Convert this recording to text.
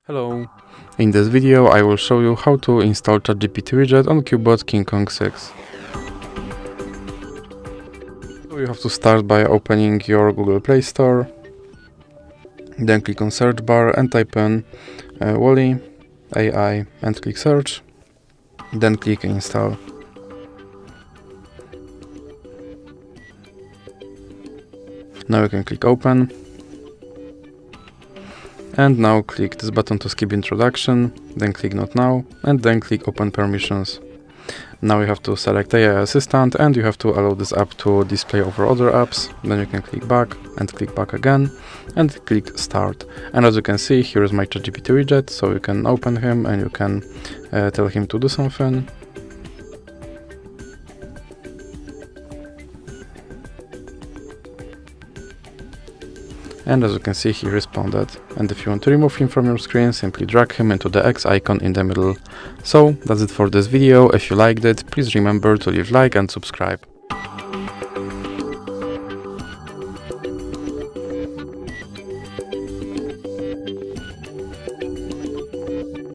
Hello! In this video I will show you how to install ChatGPT widget on Cubot King Kong 6. So you have to start by opening your Google Play Store, then click on search bar and type in Wally AI and click search, then click install. Now you can click open. And now click this button to skip introduction, then click not now, and then click open permissions. Now you have to select AI Assistant and you have to allow this app to display over other apps. Then you can click back and click back again and click start. And as you can see, here is my ChatGPT widget, so you can open him and you can tell him to do something. And as you can see, he responded. And if you want to remove him from your screen, simply drag him into the X icon in the middle. So that's it for this video. If you liked it, please remember to leave a like and subscribe.